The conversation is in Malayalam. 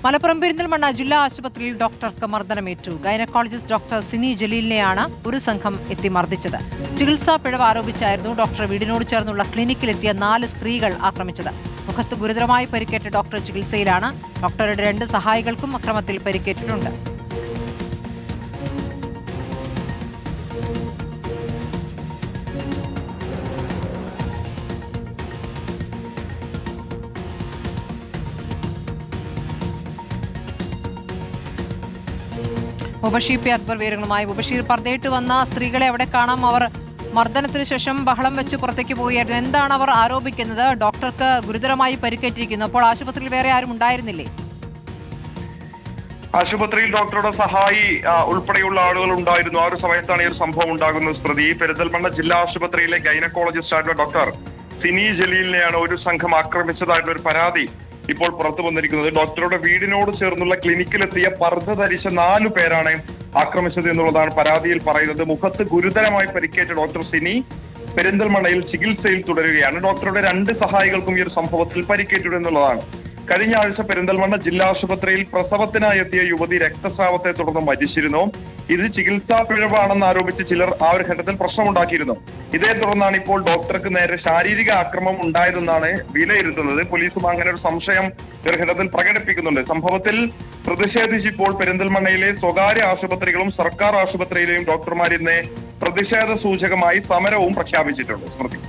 മലപ്പുറം പെരിന്തൽമണ്ണ ജില്ലാ ആശുപത്രിയിൽ ഡോക്ടർക്ക് മർദ്ദനമേറ്റു. ഗൈനക്കോളജിസ്റ്റ് ഡോക്ടർ സിനി ജലീലിനെയാണ് ഒരു സംഘം എത്തി മർദ്ദിച്ചത്. ചികിത്സാ പിഴവ് ആരോപിച്ചായിരുന്നു ഡോക്ടർ വീടിനോട് ചേർന്നുള്ള ക്ലിനിക്കിലെത്തിയ 4 സ്ത്രീകൾ ആക്രമിച്ചത്. മുഖത്ത് ഗുരുതരമായി പരിക്കേറ്റ ഡോക്ടർ ചികിത്സയിലാണ്. ഡോക്ടറുടെ 2 സഹായികൾക്കും അക്രമത്തിൽ പരിക്കേറ്റിട്ടുണ്ട്. മുബഷീർ പി അക്ബർ വിവരങ്ങളുമായി. മുബഷീർ, പർദ്ദയിട്ട് വന്ന സ്ത്രീകളെ അവിടെ കാണാം. അവർ മർദ്ദനത്തിന് ശേഷം ബഹളം വെച്ച് പുറത്തേക്ക് പോവുകയായിരുന്നു. എന്താണ് അവർ ആരോപിക്കുന്നത്? ഡോക്ടർക്ക് ഗുരുതരമായി പരിക്കേറ്റിരിക്കുന്നു. അപ്പോൾ ആശുപത്രിയിൽ വേറെ ആരും ഉണ്ടായിരുന്നില്ലേ? ആശുപത്രിയിൽ ഡോക്ടറുടെ സഹായി ഉൾപ്പെടെയുള്ള ആളുകൾ ഉണ്ടായിരുന്നു. ആ ഒരു സമയത്താണ് ഈ ഒരു സംഭവം ഉണ്ടാകുന്നത്. സ്മൃതി, പെരിന്തൽമണ്ണ ജില്ലാ ആശുപത്രിയിലെ ഗൈനക്കോളജിസ്റ്റ് ആയിട്ടുള്ള ഡോക്ടർ സിനി ജലീലിനെയാണ് ഒരു സംഘം ആക്രമിച്ചതായിട്ടുള്ള ഒരു പരാതി ഇപ്പോൾ പുറത്തു വന്നിരിക്കുന്നത്. ഡോക്ടറുടെ വീടിനോട് ചേർന്നുള്ള ക്ലിനിക്കിലെത്തിയ പർദ്ദ ധരിച്ച 4 പേരാണ് ആക്രമിച്ചത് എന്നുള്ളതാണ് പരാതിയിൽ പറയുന്നത്. മുഖത്ത് ഗുരുതരമായി പരിക്കേറ്റ ഡോക്ടർ സിനി പെരിന്തൽമണ്ണയിൽ ചികിത്സയിൽ തുടരുകയാണ്. ഡോക്ടറുടെ 2 സഹായികൾക്കും ഈ ഒരു സംഭവത്തിൽ പരിക്കേറ്റു എന്നുള്ളതാണ്. കഴിഞ്ഞ ആഴ്ച പെരിന്തൽമണ്ണ ജില്ലാ ആശുപത്രിയിൽ പ്രസവത്തിനായി എത്തിയ യുവതി രക്തസ്രാവത്തെ തുടർന്ന് മരിച്ചിരുന്നു. ഇത് ചികിത്സാ പിഴവാണെന്ന് ആരോപിച്ച് ചിലർ ആ ഒരു ഘട്ടത്തിൽ പ്രശ്നമുണ്ടാക്കിയിരുന്നു. ഇതേ തുടർന്നാണ് ഇപ്പോൾ ഡോക്ടർക്ക് നേരെ ശാരീരിക ആക്രമണം ഉണ്ടായതെന്നാണ് വിലയിരുത്തുന്നത്. പോലീസും അങ്ങനെ ഒരു സംശയം ഒരു ഘട്ടത്തിൽ പ്രകടിപ്പിക്കുന്നുണ്ട്. സംഭവത്തിൽ പ്രതിഷേധിച്ചിപ്പോൾ പെരിന്തൽമണ്ണയിലെ സ്വകാര്യ ആശുപത്രികളും സർക്കാർ ആശുപത്രിയിലെയും ഡോക്ടർമാർ ഇന്ന് പ്രതിഷേധ സൂചകമായി സമരവും പ്രഖ്യാപിച്ചിട്ടുണ്ട്. സ്മൃതി.